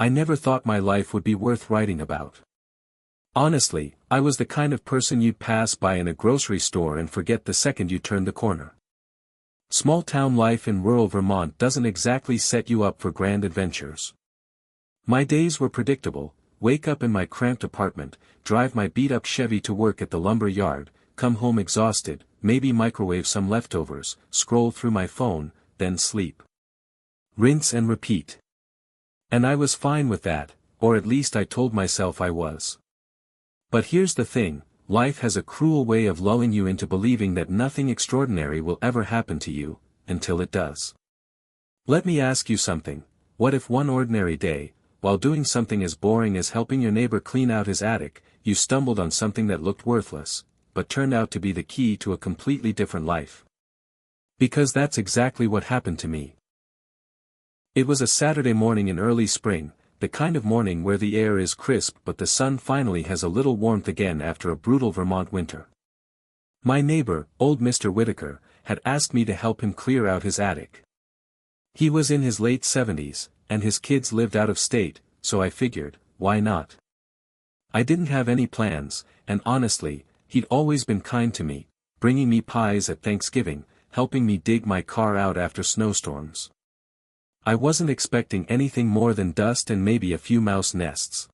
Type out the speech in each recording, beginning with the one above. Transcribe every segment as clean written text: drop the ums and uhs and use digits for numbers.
I never thought my life would be worth writing about. Honestly, I was the kind of person you'd pass by in a grocery store and forget the second you turned the corner. Small-town life in rural Vermont doesn't exactly set you up for grand adventures. My days were predictable: wake up in my cramped apartment, drive my beat-up Chevy to work at the lumber yard, come home exhausted, maybe microwave some leftovers, scroll through my phone, then sleep. Rinse and repeat. And I was fine with that, or at least I told myself I was. But here's the thing: life has a cruel way of lulling you into believing that nothing extraordinary will ever happen to you, until it does. Let me ask you something: what if one ordinary day, while doing something as boring as helping your neighbor clean out his attic, you stumbled on something that looked worthless, but turned out to be the key to a completely different life? Because that's exactly what happened to me. It was a Saturday morning in early spring, the kind of morning where the air is crisp but the sun finally has a little warmth again after a brutal Vermont winter. My neighbor, old Mr. Whitaker, had asked me to help him clear out his attic. He was in his late 70s, and his kids lived out of state, so I figured, why not? I didn't have any plans, and honestly, he'd always been kind to me, bringing me pies at Thanksgiving, helping me dig my car out after snowstorms. I wasn't expecting anything more than dust and maybe a few mouse nests.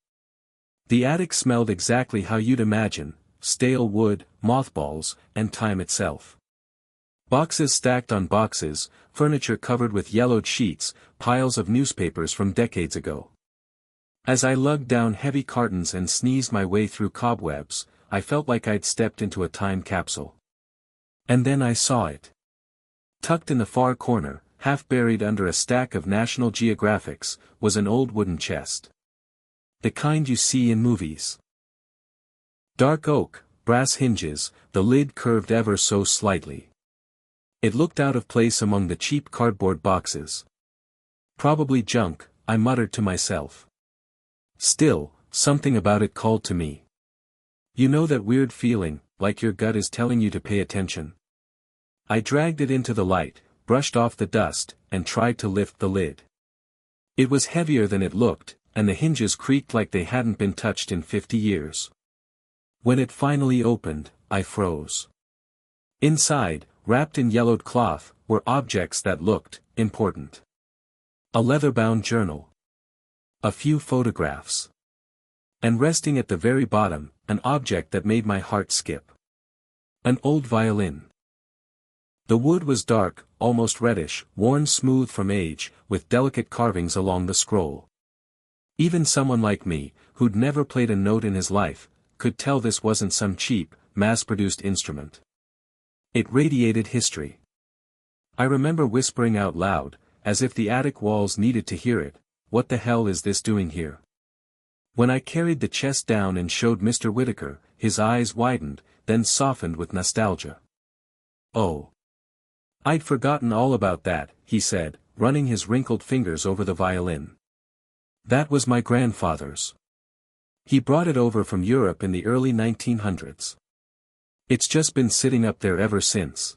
The attic smelled exactly how you'd imagine: stale wood, mothballs, and time itself. Boxes stacked on boxes, furniture covered with yellowed sheets, piles of newspapers from decades ago. As I lugged down heavy cartons and sneezed my way through cobwebs, I felt like I'd stepped into a time capsule. And then I saw it. Tucked in the far corner, half buried under a stack of National Geographics, was an old wooden chest. The kind you see in movies. Dark oak, brass hinges, the lid curved ever so slightly. It looked out of place among the cheap cardboard boxes. Probably junk, I muttered to myself. Still, something about it called to me. You know that weird feeling, like your gut is telling you to pay attention? I dragged it into the light, brushed off the dust, and tried to lift the lid. It was heavier than it looked, and the hinges creaked like they hadn't been touched in 50 years. When it finally opened, I froze. Inside, wrapped in yellowed cloth, were objects that looked important. A leather-bound journal. A few photographs. And resting at the very bottom, an object that made my heart skip. An old violin. The wood was dark, almost reddish, worn smooth from age, with delicate carvings along the scroll. Even someone like me, who'd never played a note in his life, could tell this wasn't some cheap, mass-produced instrument. It radiated history. I remember whispering out loud, as if the attic walls needed to hear it, "What the hell is this doing here?" When I carried the chest down and showed Mr. Whitaker, his eyes widened, then softened with nostalgia. "Oh. I'd forgotten all about that," he said, running his wrinkled fingers over the violin. "That was my grandfather's. He brought it over from Europe in the early 1900s. It's just been sitting up there ever since."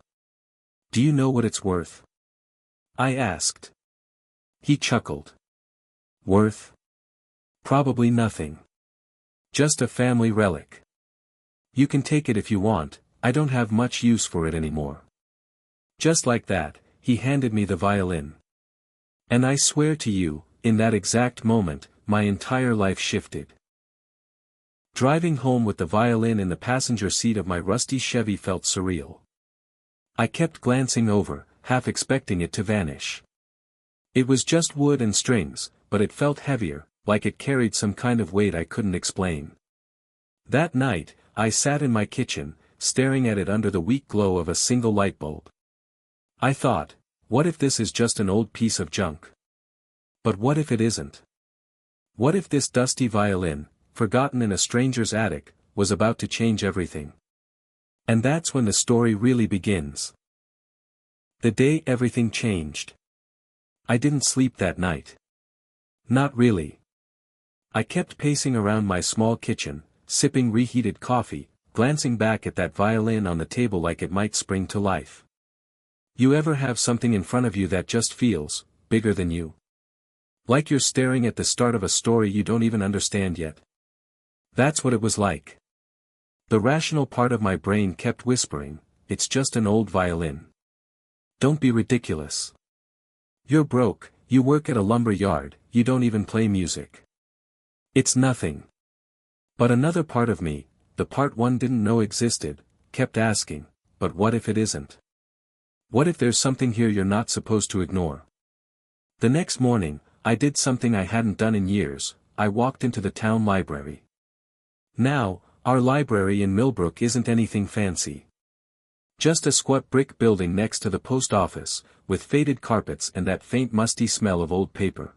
"Do you know what it's worth?" I asked. He chuckled. "Worth? Probably nothing. Just a family relic. You can take it if you want, I don't have much use for it anymore." Just like that, he handed me the violin. And I swear to you, in that exact moment, my entire life shifted. Driving home with the violin in the passenger seat of my rusty Chevy felt surreal. I kept glancing over, half expecting it to vanish. It was just wood and strings, but it felt heavier, like it carried some kind of weight I couldn't explain. That night, I sat in my kitchen, staring at it under the weak glow of a single light bulb. I thought, what if this is just an old piece of junk? But what if it isn't? What if this dusty violin, forgotten in a stranger's attic, was about to change everything? And that's when the story really begins. The day everything changed. I didn't sleep that night. Not really. I kept pacing around my small kitchen, sipping reheated coffee, glancing back at that violin on the table like it might spring to life. You ever have something in front of you that just feels bigger than you? Like you're staring at the start of a story you don't even understand yet. That's what it was like. The rational part of my brain kept whispering, it's just an old violin. Don't be ridiculous. You're broke, you work at a lumber yard, you don't even play music. It's nothing. But another part of me, the part one didn't know existed, kept asking, but what if it isn't? What if there's something here you're not supposed to ignore? The next morning, I did something I hadn't done in years, I walked into the town library. Now, our library in Millbrook isn't anything fancy. Just a squat brick building next to the post office, with faded carpets and that faint musty smell of old paper.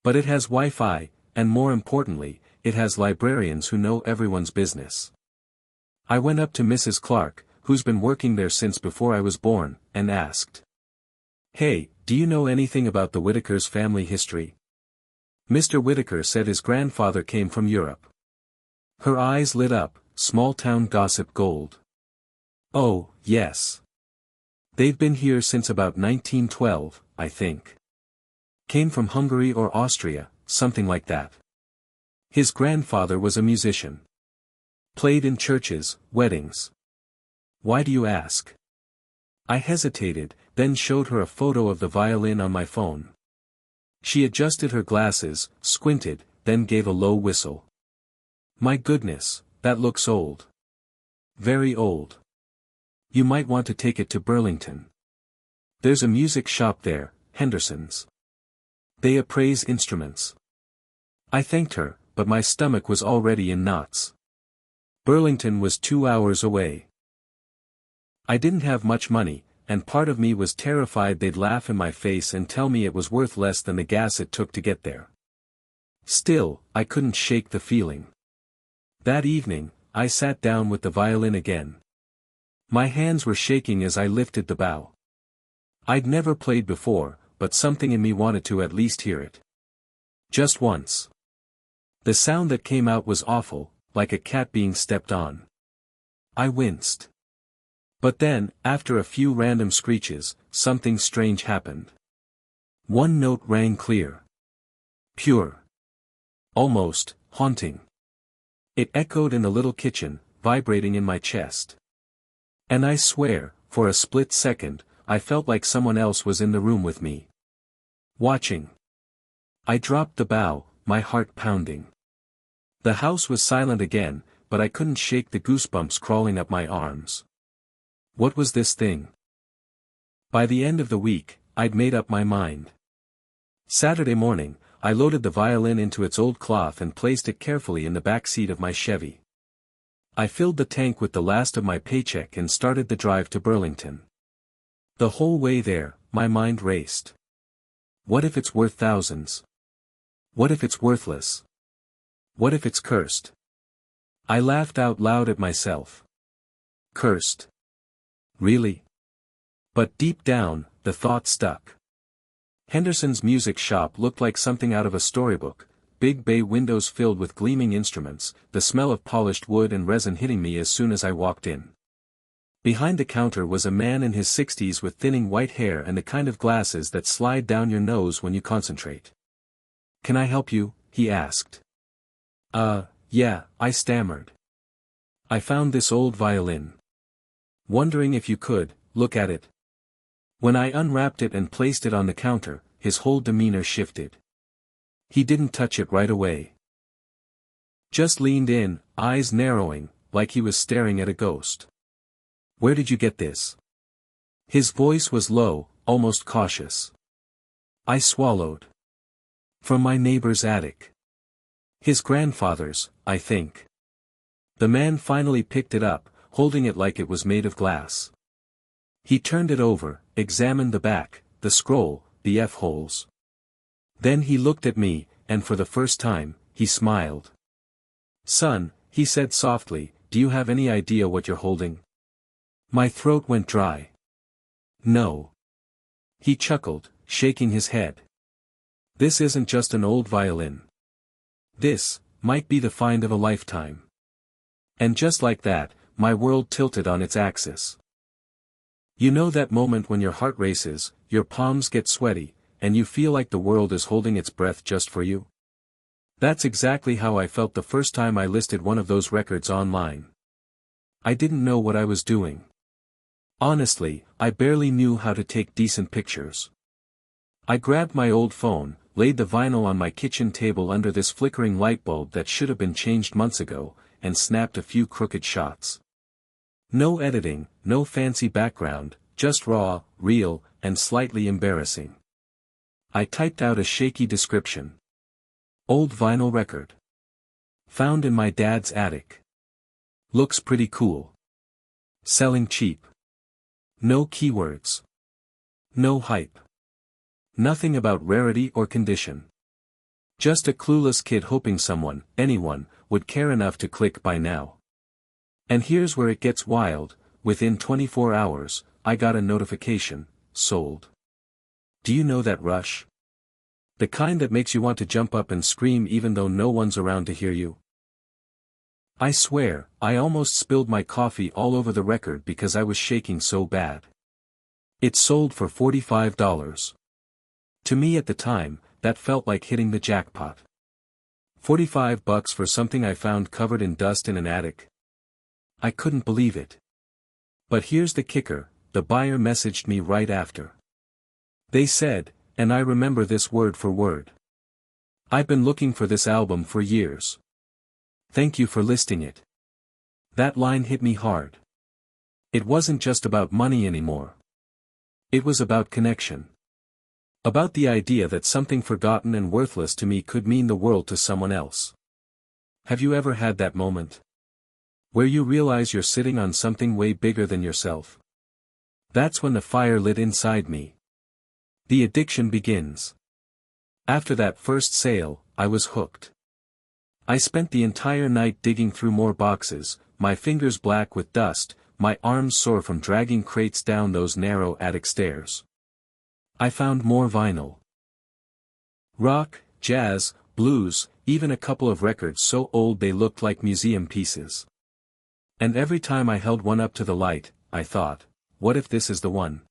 But it has Wi-Fi, and more importantly, it has librarians who know everyone's business. I went up to Mrs. Clark, who's been working there since before I was born, and asked. Hey, do you know anything about the Whitaker's family history? Mr. Whitaker said his grandfather came from Europe. Her eyes lit up, small-town gossip gold. Oh, yes. They've been here since about 1912, I think. Came from Hungary or Austria, something like that. His grandfather was a musician. Played in churches, weddings. Why do you ask? I hesitated, then showed her a photo of the violin on my phone. She adjusted her glasses, squinted, then gave a low whistle. My goodness, that looks old. Very old. You might want to take it to Burlington. There's a music shop there, Henderson's. They appraise instruments. I thanked her, but my stomach was already in knots. Burlington was 2 hours away. I didn't have much money, and part of me was terrified they'd laugh in my face and tell me it was worth less than the gas it took to get there. Still, I couldn't shake the feeling. That evening, I sat down with the violin again. My hands were shaking as I lifted the bow. I'd never played before, but something in me wanted to at least hear it. Just once. The sound that came out was awful, like a cat being stepped on. I winced. But then, after a few random screeches, something strange happened. One note rang clear. Pure. Almost, haunting. It echoed in the little kitchen, vibrating in my chest. And I swear, for a split second, I felt like someone else was in the room with me. Watching. I dropped the bow, my heart pounding. The house was silent again, but I couldn't shake the goosebumps crawling up my arms. What was this thing? By the end of the week, I'd made up my mind. Saturday morning, I loaded the violin into its old cloth and placed it carefully in the back seat of my Chevy. I filled the tank with the last of my paycheck and started the drive to Burlington. The whole way there, my mind raced. What if it's worth thousands? What if it's worthless? What if it's cursed? I laughed out loud at myself. Cursed. Really? But deep down, the thought stuck. Henderson's music shop looked like something out of a storybook, big bay windows filled with gleaming instruments, the smell of polished wood and resin hitting me as soon as I walked in. Behind the counter was a man in his 60s with thinning white hair and the kind of glasses that slide down your nose when you concentrate. Can I help you? He asked. Yeah, I stammered. I found this old violin. Wondering if you could, look at it. When I unwrapped it and placed it on the counter, his whole demeanor shifted. He didn't touch it right away. Just leaned in, eyes narrowing, like he was staring at a ghost. Where did you get this? His voice was low, almost cautious. I swallowed. From my neighbor's attic. His grandfather's, I think. The man finally picked it up, holding it like it was made of glass. He turned it over, examined the back, the scroll, the F-holes. Then he looked at me, and for the first time, he smiled. Son, he said softly, do you have any idea what you're holding? My throat went dry. No. He chuckled, shaking his head. This isn't just an old violin. This might be the find of a lifetime. And just like that, my world tilted on its axis. You know that moment when your heart races, your palms get sweaty, and you feel like the world is holding its breath just for you? That's exactly how I felt the first time I listed one of those records online. I didn't know what I was doing. Honestly, I barely knew how to take decent pictures. I grabbed my old phone, laid the vinyl on my kitchen table under this flickering light bulb that should have been changed months ago, and snapped a few crooked shots. No editing, no fancy background, just raw, real, and slightly embarrassing. I typed out a shaky description. Old vinyl record. Found in my dad's attic. Looks pretty cool. Selling cheap. No keywords. No hype. Nothing about rarity or condition. Just a clueless kid hoping someone, anyone, would care enough to click buy now. And here's where it gets wild, within 24 hours, I got a notification, sold. Do you know that rush? The kind that makes you want to jump up and scream even though no one's around to hear you. I swear, I almost spilled my coffee all over the record because I was shaking so bad. It sold for $45. To me at the time, that felt like hitting the jackpot. $45 for something I found covered in dust in an attic. I couldn't believe it. But here's the kicker, the buyer messaged me right after. They said, and I remember this word for word. I've been looking for this album for years. Thank you for listing it. That line hit me hard. It wasn't just about money anymore. It was about connection. About the idea that something forgotten and worthless to me could mean the world to someone else. Have you ever had that moment? Where you realize you're sitting on something way bigger than yourself? That's when the fire lit inside me. The addiction begins. After that first sale, I was hooked. I spent the entire night digging through more boxes, my fingers black with dust, my arms sore from dragging crates down those narrow attic stairs. I found more vinyl. Rock, jazz, blues, even a couple of records so old they looked like museum pieces. And every time I held one up to the light, I thought, what if this is the one?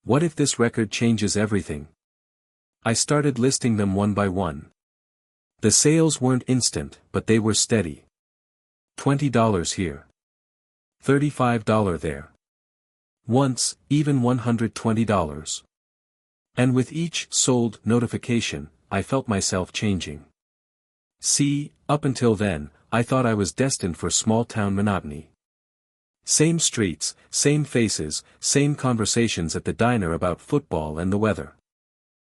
What if this record changes everything? I started listing them one by one. The sales weren't instant, but they were steady. $20 here. $35 there. Once, even $120. And with each sold notification, I felt myself changing. See, up until then, I thought I was destined for small-town monotony. Same streets, same faces, same conversations at the diner about football and the weather.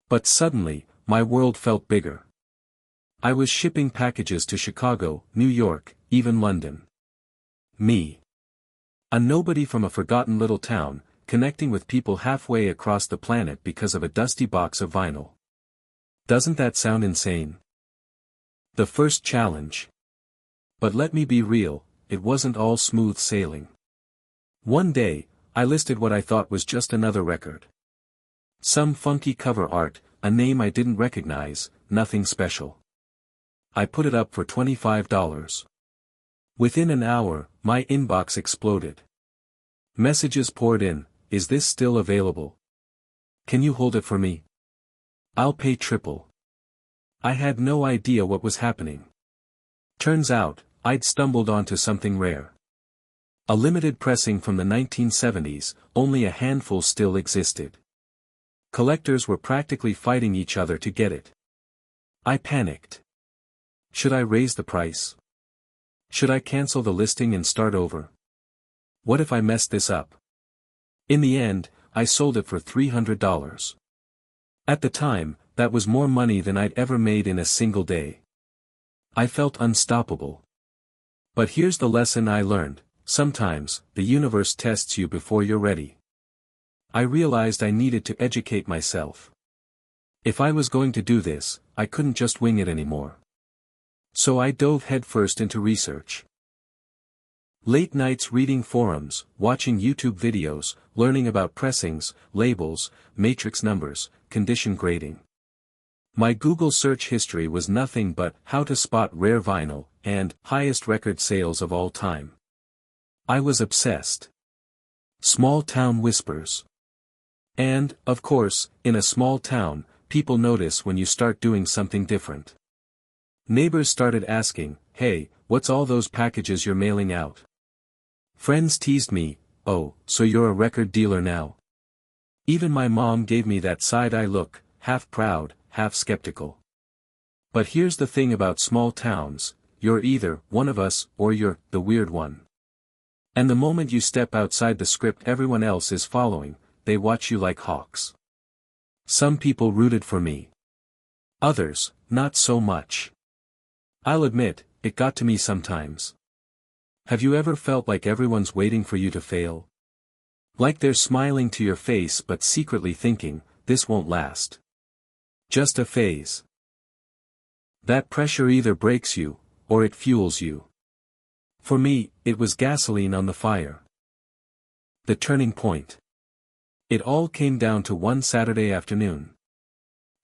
But suddenly, my world felt bigger. I was shipping packages to Chicago, New York, even London. Me. A nobody from a forgotten little town, connecting with people halfway across the planet because of a dusty box of vinyl. Doesn't that sound insane? The first challenge. But let me be real, it wasn't all smooth sailing. One day, I listed what I thought was just another record. Some funky cover art, a name I didn't recognize, nothing special. I put it up for $25. Within an hour, my inbox exploded. Messages poured in, is this still available? Can you hold it for me? I'll pay triple. I had no idea what was happening. Turns out, I'd stumbled onto something rare. A limited pressing from the 1970s, only a handful still existed. Collectors were practically fighting each other to get it. I panicked. Should I raise the price? Should I cancel the listing and start over? What if I messed this up? In the end, I sold it for $300. At the time, that was more money than I'd ever made in a single day. I felt unstoppable. But here's the lesson I learned, sometimes, the universe tests you before you're ready. I realized I needed to educate myself. If I was going to do this, I couldn't just wing it anymore. So I dove headfirst into research. Late nights reading forums, watching YouTube videos, learning about pressings, labels, matrix numbers, condition grading. My Google search history was nothing but how to spot rare vinyl and highest record sales of all time. I was obsessed. Small town whispers. And, of course, in a small town, people notice when you start doing something different. Neighbors started asking, "Hey, what's all those packages you're mailing out?" Friends teased me, "Oh, so you're a record dealer now?" Even my mom gave me that side-eye look, half proud, half skeptical. But here's the thing about small towns, you're either one of us or you're the weird one. And the moment you step outside the script everyone else is following, they watch you like hawks. Some people rooted for me. Others, not so much. I'll admit, it got to me sometimes. Have you ever felt like everyone's waiting for you to fail? Like they're smiling to your face but secretly thinking, this won't last. Just a phase. That pressure either breaks you, or it fuels you. For me, it was gasoline on the fire. The turning point. It all came down to one Saturday afternoon.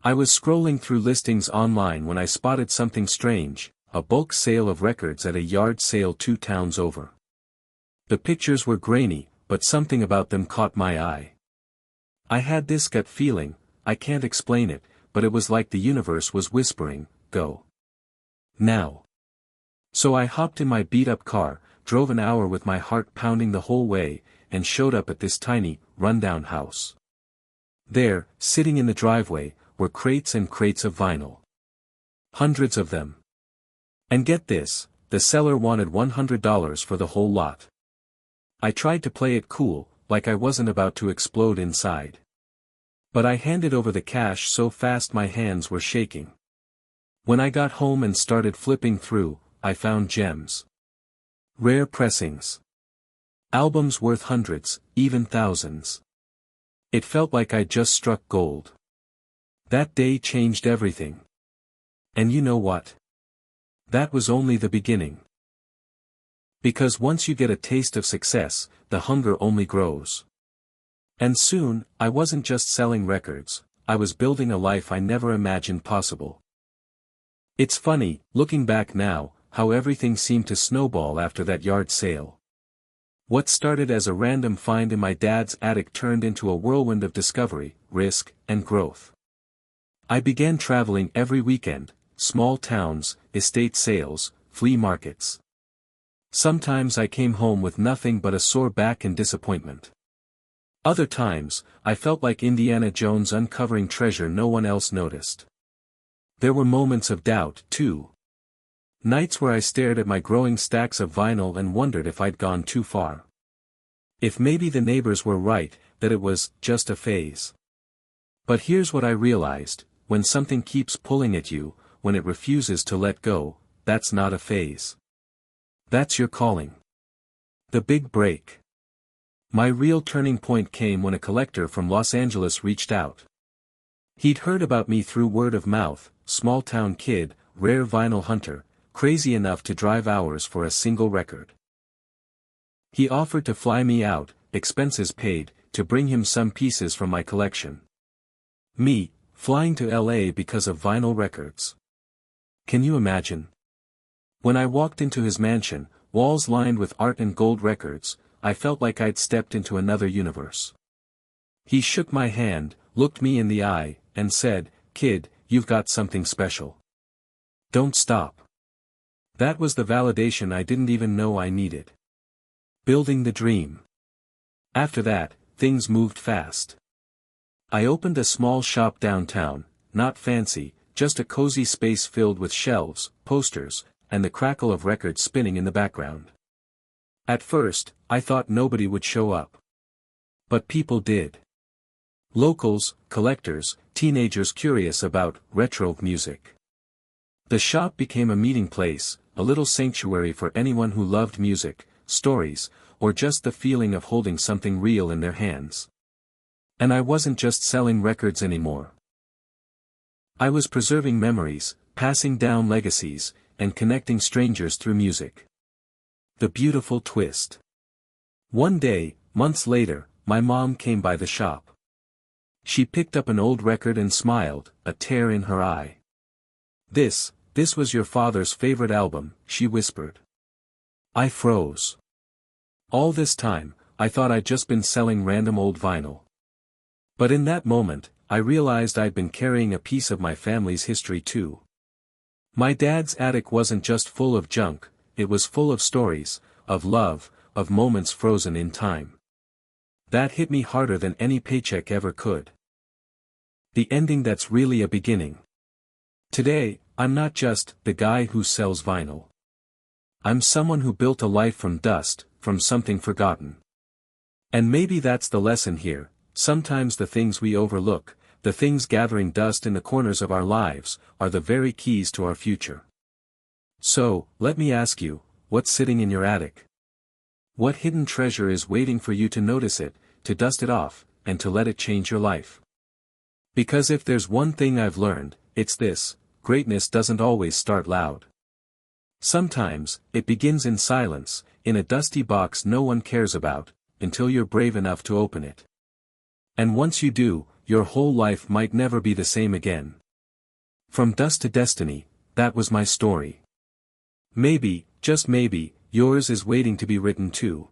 I was scrolling through listings online when I spotted something strange, a bulk sale of records at a yard sale 2 towns over. The pictures were grainy, but something about them caught my eye. I had this gut feeling, I can't explain it, but it was like the universe was whispering, "Go. Now." So I hopped in my beat-up car, drove an hour with my heart pounding the whole way, and showed up at this tiny, run-down house. There, sitting in the driveway, were crates and crates of vinyl. Hundreds of them. And get this, the seller wanted $100 for the whole lot. I tried to play it cool, like I wasn't about to explode inside. But I handed over the cash so fast my hands were shaking. When I got home and started flipping through, I found gems. Rare pressings. Albums worth hundreds, even thousands. It felt like I'd just struck gold. That day changed everything. And you know what? That was only the beginning. Because once you get a taste of success, the hunger only grows. And soon, I wasn't just selling records, I was building a life I never imagined possible. It's funny, looking back now, how everything seemed to snowball after that yard sale. What started as a random find in my dad's attic turned into a whirlwind of discovery, risk, and growth. I began traveling every weekend, small towns, estate sales, flea markets. Sometimes I came home with nothing but a sore back and disappointment. Other times, I felt like Indiana Jones uncovering treasure no one else noticed. There were moments of doubt, too. Nights where I stared at my growing stacks of vinyl and wondered if I'd gone too far. If maybe the neighbors were right, that it was just a phase. But here's what I realized, when something keeps pulling at you, when it refuses to let go, that's not a phase. That's your calling. The big break. My real turning point came when a collector from Los Angeles reached out. He'd heard about me through word of mouth, small-town kid, rare vinyl hunter, crazy enough to drive hours for a single record. He offered to fly me out, expenses paid, to bring him some pieces from my collection. Me, flying to LA because of vinyl records. Can you imagine? When I walked into his mansion, walls lined with art and gold records, I felt like I'd stepped into another universe. He shook my hand, looked me in the eye, and said, "Kid, you've got something special. Don't stop." That was the validation I didn't even know I needed. Building the dream. After that, things moved fast. I opened a small shop downtown, not fancy, just a cozy space filled with shelves, posters, and the crackle of records spinning in the background. At first, I thought nobody would show up. But people did. Locals, collectors, teenagers curious about retro music. The shop became a meeting place, a little sanctuary for anyone who loved music, stories, or just the feeling of holding something real in their hands. And I wasn't just selling records anymore. I was preserving memories, passing down legacies, and connecting strangers through music. The beautiful twist. One day, months later, my mom came by the shop. She picked up an old record and smiled, a tear in her eye. This was your father's favorite album," she whispered. I froze. All this time, I thought I'd just been selling random old vinyl. But in that moment, I realized I'd been carrying a piece of my family's history too. My dad's attic wasn't just full of junk, it was full of stories, of love, of moments frozen in time. That hit me harder than any paycheck ever could. The ending that's really a beginning. Today, I'm not just the guy who sells vinyl. I'm someone who built a life from dust, from something forgotten. And maybe that's the lesson here. Sometimes the things we overlook, the things gathering dust in the corners of our lives, are the very keys to our future. So, let me ask you, what's sitting in your attic? What hidden treasure is waiting for you to notice it, to dust it off, and to let it change your life? Because if there's one thing I've learned, it's this: greatness doesn't always start loud. Sometimes, it begins in silence, in a dusty box no one cares about, until you're brave enough to open it. And once you do, your whole life might never be the same again. From dust to destiny, that was my story. Maybe, just maybe, yours is waiting to be written too.